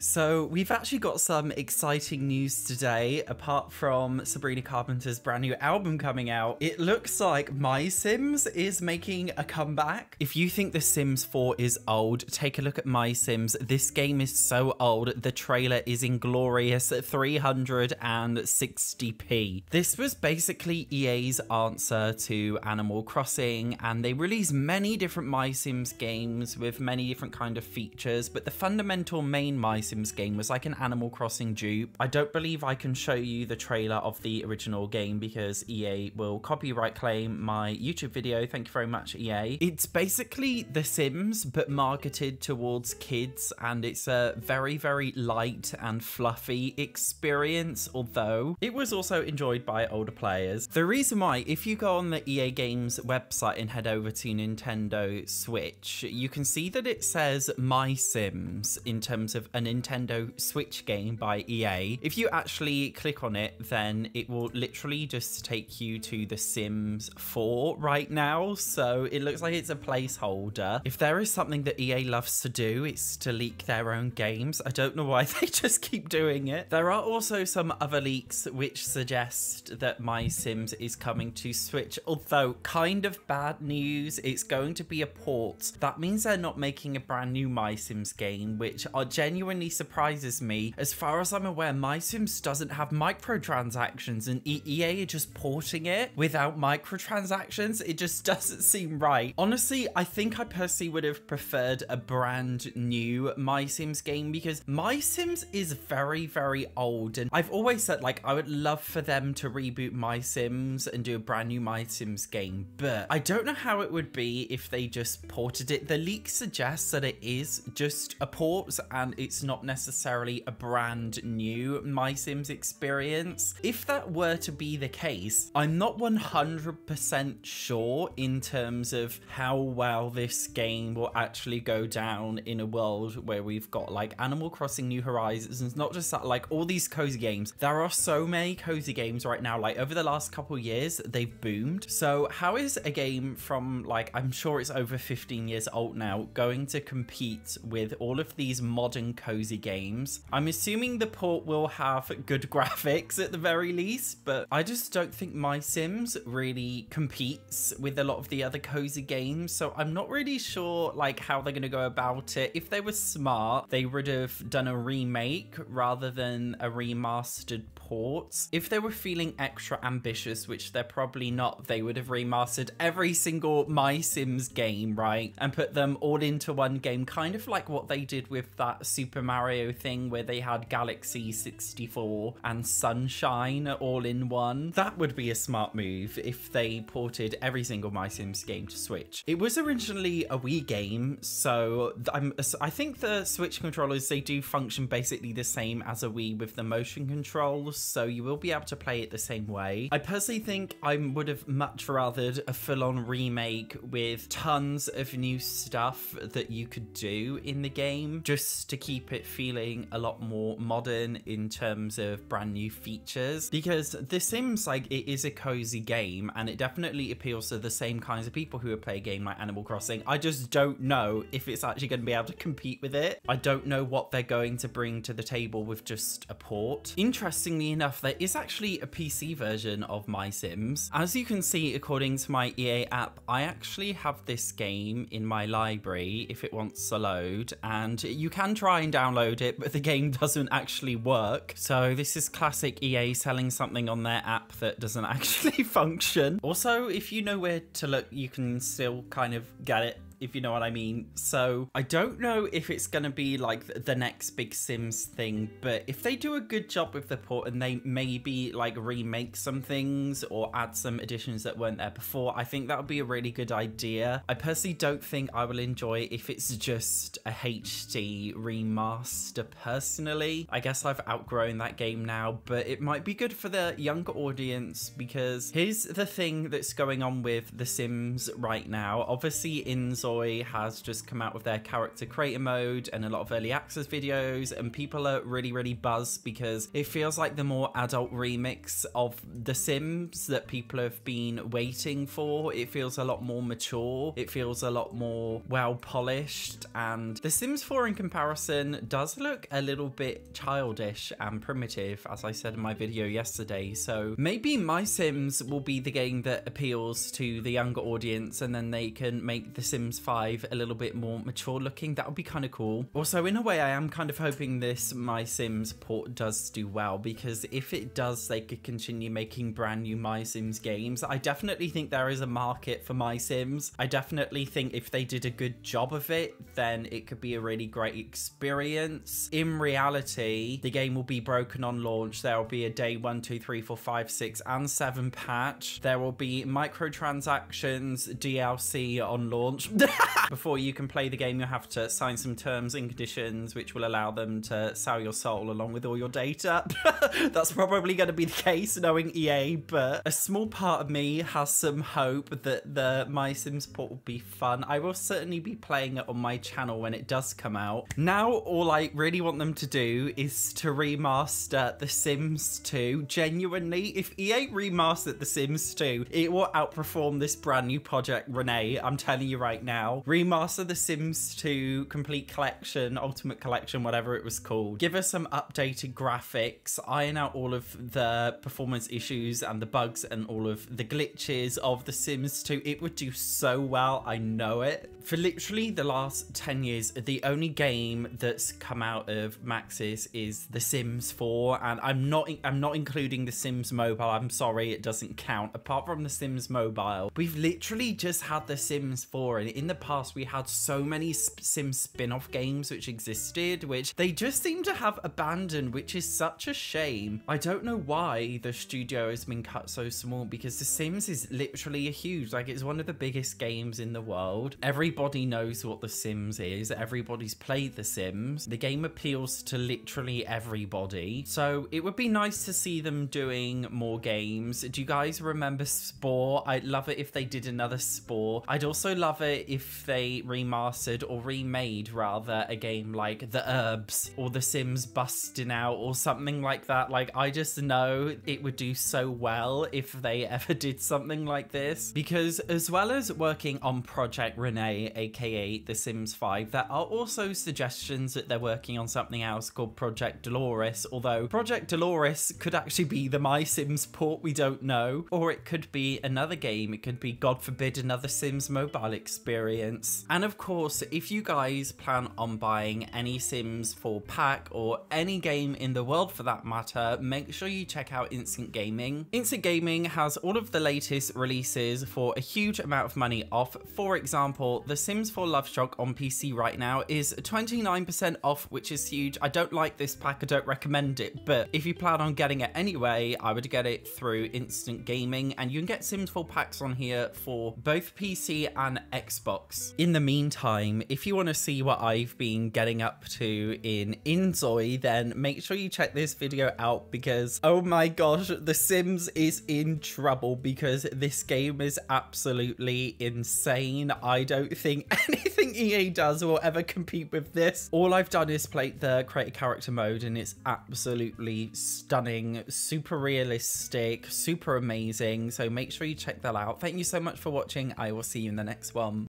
So we've actually got some exciting news today. Apart from Sabrina Carpenter's brand new album coming out, it looks like MySims is making a comeback. If you think The Sims 4 is old, take a look at MySims. This game is so old, the trailer is inglorious 360p. This was basically EA's answer to Animal Crossing, and they released many different MySims games with many different kind of features, but the fundamental main MySims game was like an Animal Crossing dupe. I don't believe I can show you the trailer of the original game because EA will copyright claim my YouTube video. Thank you very much, EA. It's basically The Sims, but marketed towards kids, and it's a very, very light and fluffy experience, although it was also enjoyed by older players. The reason why, if you go on the EA Games website and head over to Nintendo Switch, you can see that it says MySims in terms of a Nintendo Switch game by EA. If you actually click on it, then it will literally just take you to The Sims 4 right now, so it looks like it's a placeholder. If there is something that EA loves to do, it's to leak their own games. I don't know why they just keep doing it. There are also some other leaks which suggest that MySims is coming to Switch, although kind of bad news, it's going to be a port. That means they're not making a brand new MySims game, which genuinely surprises me. As far as I'm aware, MySims doesn't have microtransactions, and EA are just porting it without microtransactions. It just doesn't seem right. Honestly, I think I personally would have preferred a brand new MySims game, because MySims is very, very old, and I've always said, like, I would love for them to reboot MySims and do a brand new MySims game, but I don't know how it would be if they just ported it. The leak suggests that it is just a port and it's not necessarily a brand new MySims experience. If that were to be the case, I'm not 100% sure in terms of how well this game will actually go down in a world where we've got like Animal Crossing New Horizons, and it's not just that, like all these cozy games. There are so many cozy games right now, like over the last couple years, they've boomed. So how is a game from, like, I'm sure it's over 15 years old now, going to compete with all of these modern cozy games? I'm assuming the port will have good graphics at the very least, but I just don't think MySims really competes with a lot of the other cozy games, so I'm not really sure like how they're going to go about it. If they were smart, they would have done a remake rather than a remastered port. If they were feeling extra ambitious, which they're probably not, they would have remastered every single MySims game, right, and put them all into one game, kind of like what they did with that Super Mario thing where they had Galaxy 64 and Sunshine all in one. That would be a smart move if they ported every single MySims game to Switch. It was originally a Wii game, so I think the Switch controllers, they do function basically the same as a Wii with the motion controls, so you will be able to play it the same way. I personally think I would have much rathered a full-on remake with tons of new stuff that you could do in the game, just to keep it feeling a lot more modern in terms of brand new features, because The Sims, like, it is a cozy game and it definitely appeals to the same kinds of people who would play a game like Animal Crossing. I just don't know if it's actually going to be able to compete with it. I don't know what they're going to bring to the table with just a port. Interestingly enough, there is actually a PC version of MySims. As you can see, according to my EA app, I actually have this game in my library if it wants to load, and you can try and download it, but the game doesn't actually work. So this is classic EA selling something on their app that doesn't actually function. Also, if you know where to look, you can still kind of get it, if you know what I mean. So I don't know if it's gonna be like the next big Sims thing, but if they do a good job with the port and they maybe like remake some things or add some additions that weren't there before, I think that would be a really good idea. I personally don't think I will enjoy if it's just a HD remaster personally. I guess I've outgrown that game now, but it might be good for the younger audience, because here's the thing that's going on with The Sims right now. Obviously, Inns Zoe has just come out with their character creator mode and a lot of early access videos, and people are really buzzed because it feels like the more adult remix of The Sims that people have been waiting for. It feels a lot more mature, it feels a lot more well polished, and The Sims 4 in comparison does look a little bit childish and primitive, as I said in my video yesterday. So maybe MySims will be the game that appeals to the younger audience, and then they can make The Sims 5 a little bit more mature looking. That would be kind of cool. Also, in a way, I am kind of hoping this MySims port does do well, because if it does, they could continue making brand new MySims games. I definitely think there is a market for MySims. I definitely think if they did a good job of it, then it could be a really great experience. In reality, the game will be broken on launch. There will be a day 1, 2, 3, 4, 5, 6, and 7 patch. There will be microtransactions, DLC on launch. Before you can play the game, you'll have to sign some terms and conditions, which will allow them to sell your soul along with all your data. That's probably going to be the case knowing EA, but a small part of me has some hope that the MySims port will be fun. I will certainly be playing it on my channel when it does come out. Now, all I really want them to do is to remaster The Sims 2. Genuinely, if EA remastered The Sims 2, it will outperform this brand new Project Renee. I'm telling you right now. Remaster The Sims 2 Complete Collection, Ultimate Collection, whatever it was called. Give us some updated graphics, iron out all of the performance issues and the bugs and all of the glitches of The Sims 2. It would do so well, I know it. For literally the last 10 years, the only game that's come out of Maxis is The Sims 4, and I'm not including The Sims Mobile. I'm sorry, it doesn't count. Apart from The Sims Mobile, we've literally just had The Sims 4, and in the past we had so many Sims spin-off games which existed, which they just seem to have abandoned, which is such a shame. I don't know why the studio has been cut so small, because The Sims is literally a huge, like, it's one of the biggest games in the world. Everybody knows what The Sims is. Everybody's played The Sims. The game appeals to literally everybody. So it would be nice to see them doing more games. Do you guys remember Spore? I'd love it if they did another Spore. I'd also love it if they remastered or remade rather a game like The Herbs or The Sims Busting Out or something like that. Like, I just know it would do so well if they ever did something like this, because as well as working on Project Renee, aka The Sims 5, there are also suggestions that they're working on something else called Project Dolores, although Project Dolores could actually be the MySims port, we don't know, or it could be another game. It could be, God forbid, another Sims mobile experience. And of course, if you guys plan on buying any Sims 4 pack or any game in the world for that matter, make sure you check out Instant Gaming. Instant Gaming has all of the latest releases for a huge amount of money off. For example, The Sims 4 Love Shock on PC right now is 29% off, which is huge. I don't like this pack, I don't recommend it, but if you plan on getting it anyway, I would get it through Instant Gaming, and you can get Sims 4 packs on here for both PC and Xbox. In the meantime, if you want to see what I've been getting up to in Inzoi, then make sure you check this video out, because oh my gosh, The Sims is in trouble because this game is absolutely insane. I don't think anything EA does will ever compete with this. All I've done is play the create a character mode, and it's absolutely stunning, super realistic, super amazing. So make sure you check that out. Thank you so much for watching. I will see you in the next one.